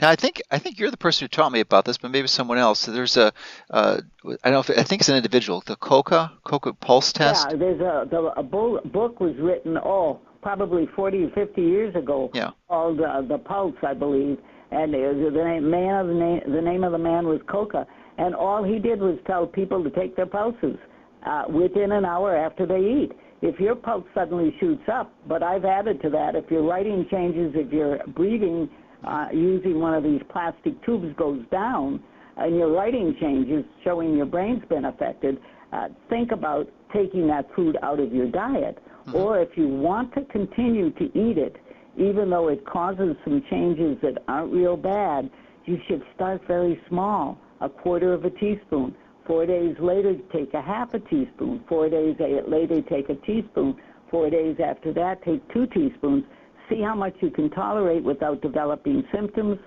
Now, I think you're the person who taught me about this, but maybe someone else. So there's I don't know if I think it's an individual, the Coca pulse Yeah, test. book was written, probably 40 or 50 years ago, Yeah. called The Pulse, I believe. And the name of the man was Coca. And all he did was tell people to take their pulses within an hour after they eat. If your pulse suddenly shoots up, but I've added to that, if your writing changes, if your breathing using one of these plastic tubes goes down, and your writing changes, showing your brain's been affected, think about taking that food out of your diet. Hmm. Or if you want to continue to eat it, even though it causes some changes that aren't real bad, you should start very small, a quarter of a teaspoon. 4 days later, take a half a teaspoon. 4 days later, take a teaspoon. 4 days after that, take 2 teaspoons. See how much you can tolerate without developing symptoms.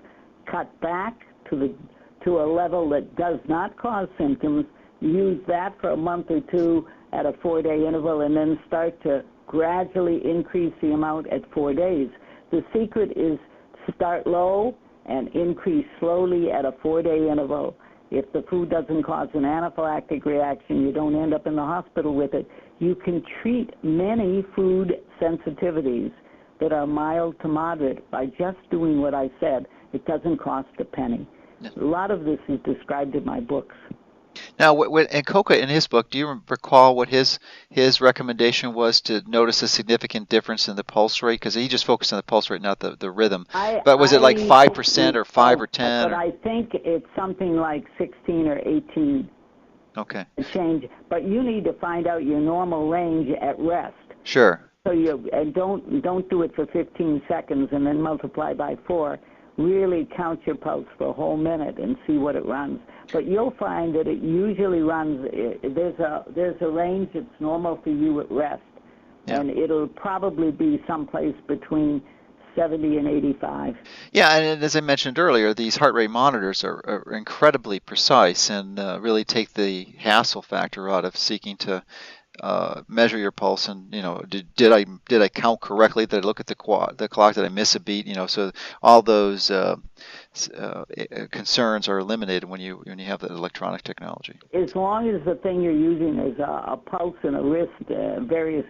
Cut back to a level that does not cause symptoms. Use that for a month or two at a 4-day interval, and then start to gradually increase the amount at 4 days. The secret is start low and increase slowly at a 4-day interval. If the food doesn't cause an anaphylactic reaction, you don't end up in the hospital with it. You can treat many food sensitivities that are mild to moderate by just doing what I said. It doesn't cost a penny. Yeah. A lot of this is described in my books. Now, and Coca in his book, do you recall what his recommendation was to notice a significant difference in the pulse rate? Because he just focused on the pulse rate, not the rhythm. I, But was it like I, 5% or 5 or 10 but or? I think it's something like 16 or 18 Okay. change. But you need to find out your normal range at rest. Sure. So you don't do it for 15 seconds and then multiply by 4. Really count your pulse for a whole minute and see what it runs. But you'll find that it usually runs. There's a range that's normal for you at rest, Yeah. and it'll probably be someplace between 70 and 85. Yeah, and as I mentioned earlier, these heart rate monitors are incredibly precise and really take the hassle factor out of seeking to measure your pulse. And did I count correctly? Did I look at the clock? Did I miss a beat? So all those concerns are eliminated when you have the electronic technology. As long as the thing you're using is a pulse and a wrist, various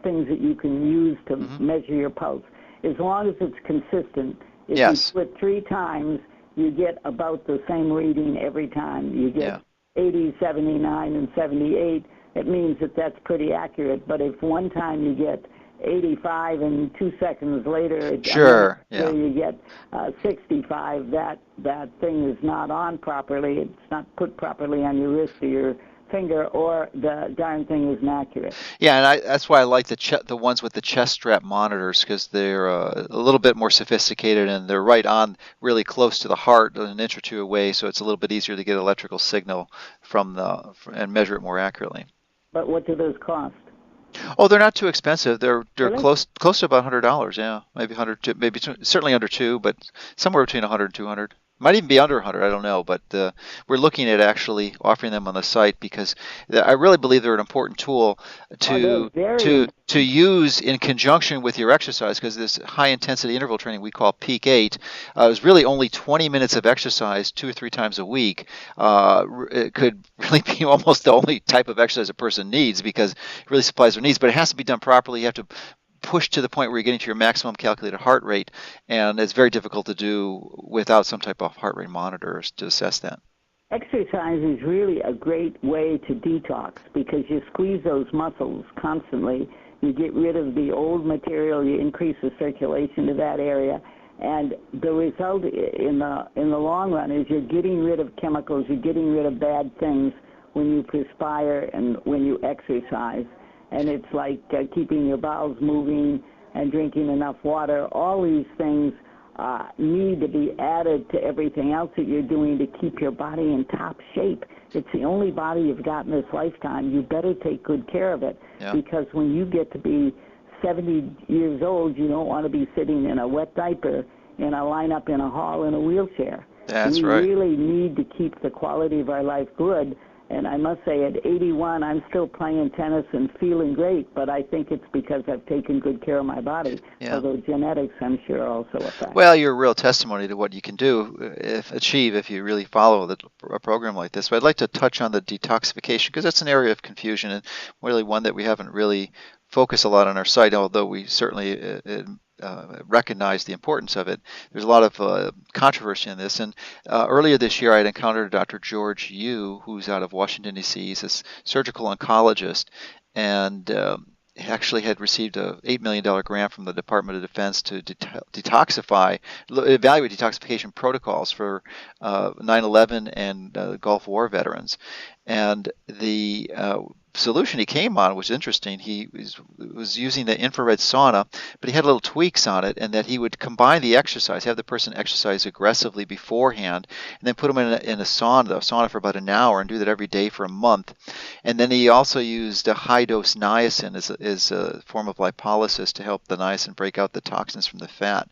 things that you can use to Hmm. measure your pulse, as long as it's consistent, if you Yes. do it 3 times, you get about the same reading every time. You get Yeah. 80, 79, and 78. It means that that's pretty accurate. But if one time you get 85 and 2 seconds later, a minute Sure. later Yeah. you get 65, that thing is not on properly. It's not put properly on your wrist or your finger, or the darn thing isn't accurate. Yeah, and that's why I like the ones with the chest strap monitors because they're a little bit more sophisticated and they're right on, really close to the heart, an inch or two away, so it's a little bit easier to get electrical signal and measure it more accurately. But what do those cost? Oh, they're not too expensive. They're Really? close to about $100. Yeah, maybe 100, maybe certainly under two, but somewhere between 100 and 200. Might even be under 100. I don't know, but we're looking at actually offering them on the site because I really believe they're an important tool Oh, they're to very to important. use in conjunction with your exercise because this high intensity interval training we call peak 8 is really only 20 minutes of exercise 2 or 3 times a week. It could really be almost the only type of exercise a person needs because it really supplies their needs, but it has to be done properly. You have to push to the point where you're getting to your maximum calculated heart rate, and it's very difficult to do without some type of heart rate monitors to assess that. Exercise is really a great way to detox because you squeeze those muscles constantly. You get rid of the old material, you increase the circulation to that area, and the result in the long run is you're getting rid of chemicals, you're getting rid of bad things when you perspire and when you exercise. And it's like keeping your bowels moving and drinking enough water. All these things need to be added to everything else that you're doing to keep your body in top shape. It's the only body you've got in this lifetime. You better take good care of it Yeah, because when you get to be 70 years old, you don't want to be sitting in a wet diaper in a lineup in a hall in a wheelchair. that's We right. really need to keep the quality of our life good, And I must say, at 81, I'm still playing tennis and feeling great, but I think it's because I've taken good care of my body. Yeah. Although genetics, I'm sure, also affect. Well, you're a real testimony to what you can do if you really follow a program like this. But I'd like to touch on the detoxification because that's an area of confusion and really one that we haven't really focused a lot on our site, although we certainly recognize the importance of it. There's a lot of controversy in this. And earlier this year, I had encountered Dr. George Yu, who's out of Washington, D.C. He's a surgical oncologist, and actually had received a $8 million grant from the Department of Defense to evaluate detoxification protocols for 9/11 and Gulf War veterans. And the solution he came on was interesting. He was using the infrared sauna, but he had little tweaks on it, and that he would combine the exercise, have the person exercise aggressively beforehand, and then put them in a sauna for about an hour, and do that every day for a month. And then he also used a high-dose niacin as a form of lipolysis to help the niacin break out the toxins from the fat.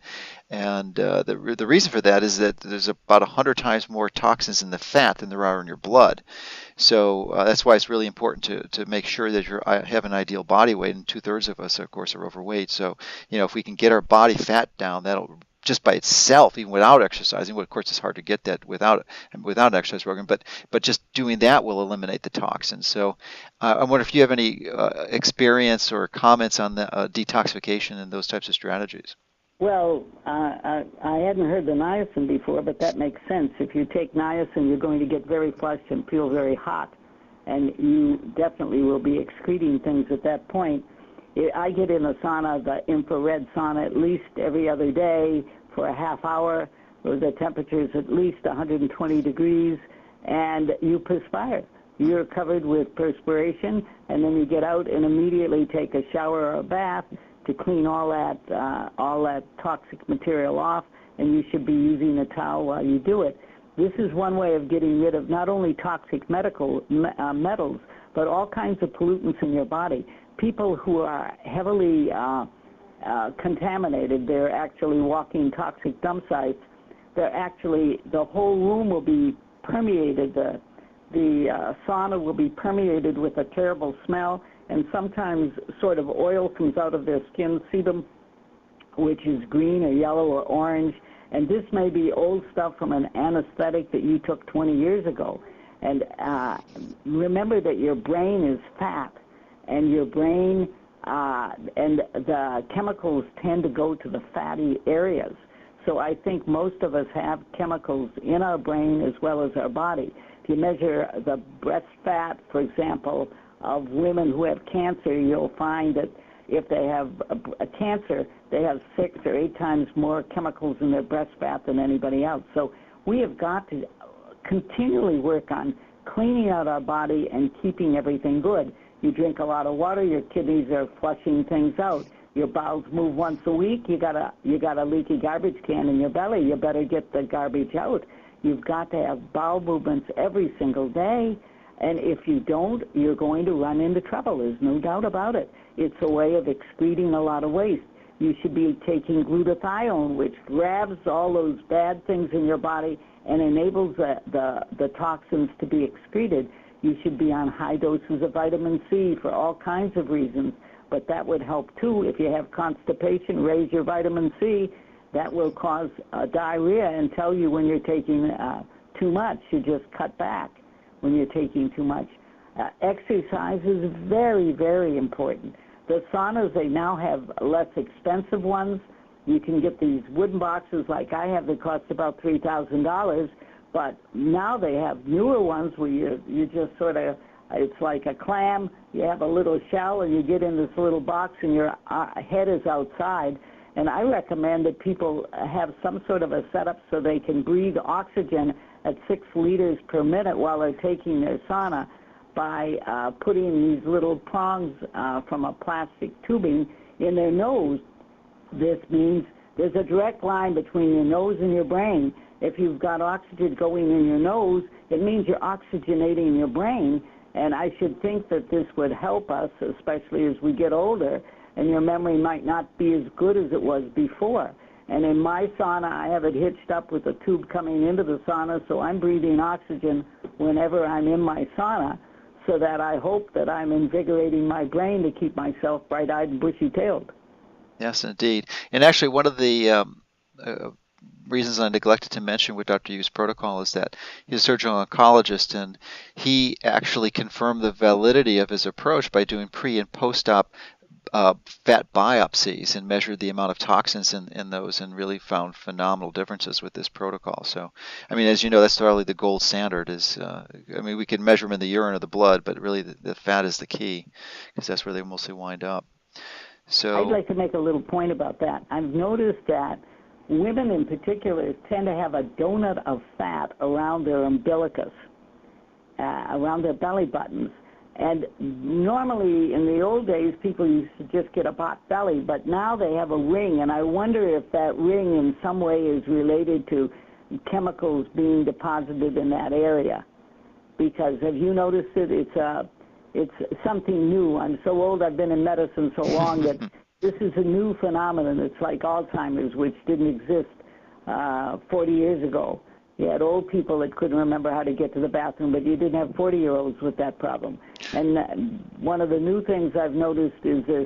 And the reason for that is that there's about 100 times more toxins in the fat than there are in your blood. So that's why it's really important to make sure that you have an ideal body weight, and 2/3 of us, of course, are overweight. So, if we can get our body fat down, that'll just by itself, even without exercising. Well, of course, it's hard to get that without an exercise program, but just doing that will eliminate the toxins. So, I wonder if you have any experience or comments on the detoxification and those types of strategies. Well, I hadn't heard the niacin before, but that makes sense. If you take niacin, you're going to get very flushed and feel very hot, and you definitely will be excreting things at that point. I get in a sauna, the infrared sauna, at least every other day for a half hour, where the temperature is at least 120 degrees, and you perspire. You're covered with perspiration, and then you get out and immediately take a shower or a bath to clean all that toxic material off, and you should be using a towel while you do it. This is one way of getting rid of not only toxic metals, but all kinds of pollutants in your body. People who are heavily contaminated, they're actually walking toxic dump sites. The whole room will be permeated. The sauna will be permeated with a terrible smell, and sometimes sort of oil comes out of their skin, sebum, which is green or yellow or orange. And this may be old stuff from an anesthetic that you took 20 years ago. And remember that your brain is fat, and your brain and the chemicals tend to go to the fatty areas. So I think most of us have chemicals in our brain as well as our body. If you measure the breast fat, for example, of women who have cancer, you'll find that if they have a cancer, they have 6 or 8 times more chemicals in their breast fat than anybody else. So we have got to continually work on cleaning out our body and keeping everything good. You drink a lot of water, your kidneys are flushing things out. Your bowels move once a week, you got a leaky garbage can in your belly. You better get the garbage out. You've got to have bowel movements every single day. And if you don't, you're going to run into trouble. There's no doubt about it. It's a way of excreting a lot of waste. You should be taking glutathione, which grabs all those bad things in your body and enables the toxins to be excreted. You should be on high doses of vitamin C for all kinds of reasons, but that would help too. If you have constipation, raise your vitamin C. That will cause diarrhea and tell you when you're taking too much. You just cut back when you're taking too much. Exercise is very, very important. The saunas, they now have less expensive ones. You can get these wooden boxes like I have that cost about $3,000, but now they have newer ones where you just sort of, it's like a clam. You have a little shell and you get in this little box and your head is outside. And I recommend that people have some sort of a setup so they can breathe oxygen at 6 liters per minute while they're taking their sauna by putting these little prongs from a plastic tubing in their nose. This means there's a direct line between your nose and your brain. If you've got oxygen going in your nose, it means you're oxygenating your brain, and I should think that this would help us, especially as we get older, and your memory might not be as good as it was before. And in my sauna, I have it hitched up with a tube coming into the sauna, so I'm breathing oxygen whenever I'm in my sauna, so that I hope that I'm invigorating my brain to keep myself bright-eyed and bushy-tailed. Yes, indeed. And actually, one of the uh, reasons I neglected to mention with Dr. Yu's protocol is that he's a surgical oncologist, and he actually confirmed the validity of his approach by doing pre and post-op fat biopsies and measured the amount of toxins in those, and really found phenomenal differences with this protocol. So, I mean, as you know, that's probably the gold standard. I mean, we can measure them in the urine or the blood, but really the fat is the key, because that's where they mostly wind up. I'd So, like to make a little point about that. I've noticed that women in particular tend to have a donut of fat around their umbilicus, around their belly buttons. And normally in the old days, people used to just get a pot belly, but now they have a ring, and I wonder if that ring in some way is related to chemicals being deposited in that area. Because have you noticed it? It's something new. I'm so old, I've been in medicine so long that this is a new phenomenon. It's like Alzheimer's, which didn't exist 40 years ago. You had old people that couldn't remember how to get to the bathroom, but you didn't have 40-year-olds with that problem. And one of the new things I've noticed is this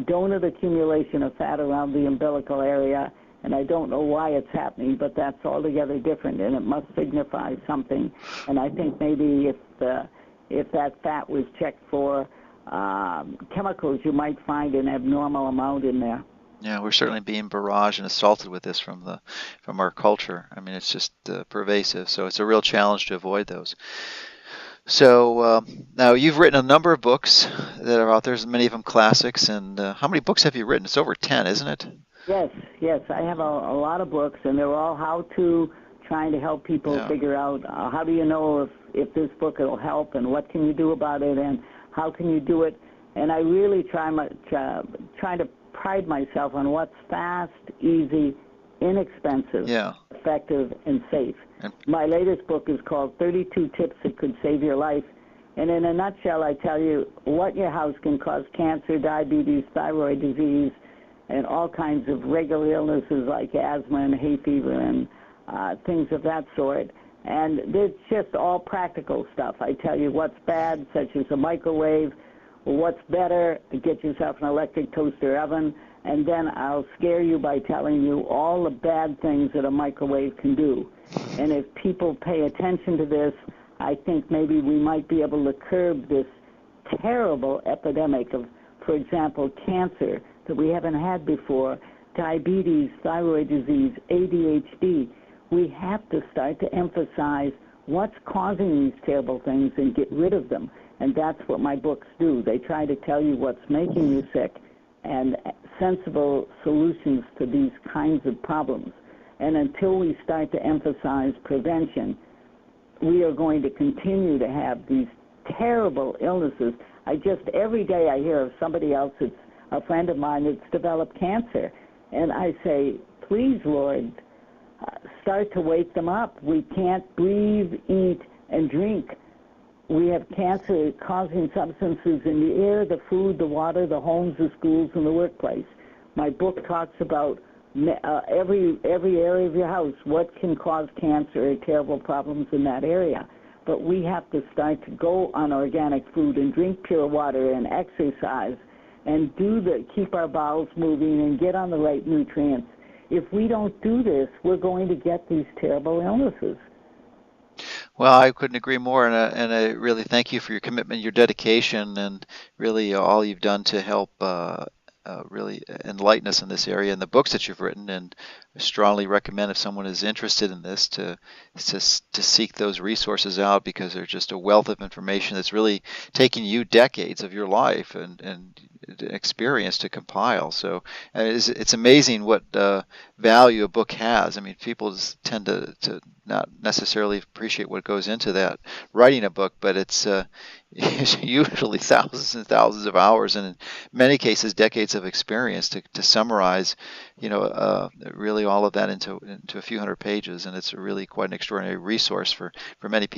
donut accumulation of fat around the umbilical area, and I don't know why it's happening, but that's altogether different, and it must signify something. And I think maybe if that fat was checked for chemicals, you might find an abnormal amount in there. yeah, we're certainly being barraged and assaulted with this from our culture. I mean, it's just pervasive. So it's a real challenge to avoid those. So now you've written a number of books that are out there, many of them classics. And how many books have you written? It's over 10, isn't it? Yes, yes. I have a lot of books, and they're all how-to, trying to help people figure out how do you know if this book will help, and what can you do about it, and how can you do it. And I really try to pride myself on what's fast, easy, inexpensive, effective, and safe. My latest book is called 32 Tips That Could Save Your Life. And in a nutshell, I tell you what in your house can cause cancer, diabetes, thyroid disease, and all kinds of regular illnesses like asthma and hay fever and things of that sort. And it's just all practical stuff. I tell you what's bad, such as a microwave, what's better, get yourself an electric toaster oven, and then I'll scare you by telling you all the bad things that a microwave can do. And if people pay attention to this, I think maybe we might be able to curb this terrible epidemic of, for example, cancer that we haven't had before, diabetes, thyroid disease, ADHD. We have to start to emphasize what's causing these terrible things and get rid of them. And that's what my books do. They try to tell you what's making you sick and sensible solutions to these kinds of problems. And until we start to emphasize prevention, we are going to continue to have these terrible illnesses. Every day I hear of somebody else that's a friend of mine that's developed cancer. And I say, please, Lord, start to wake them up. We can't breathe, eat, and drink. We have cancer-causing substances in the air, the food, the water, the homes, the schools, and the workplace. My book talks about every area of your house, what can cause cancer or terrible problems in that area. But we have to start to go on organic food and drink pure water and exercise and keep our bowels moving and get on the right nutrients. If we don't do this, we're going to get these terrible illnesses. Well, I couldn't agree more, and I really thank you for your commitment, your dedication, and really all you've done to help really enlighten us in this area and the books that you've written. And I strongly recommend, if someone is interested in this, to seek those resources out, because they're just a wealth of information that's really taking you decades of your life and experience to compile. So it's amazing what value a book has. I mean, people just tend to not necessarily appreciate what goes into that, writing a book, but it's usually thousands and thousands of hours, and in many cases decades of experience to summarize, really all of that into a few hundred pages. And it's really quite an extraordinary resource for many people.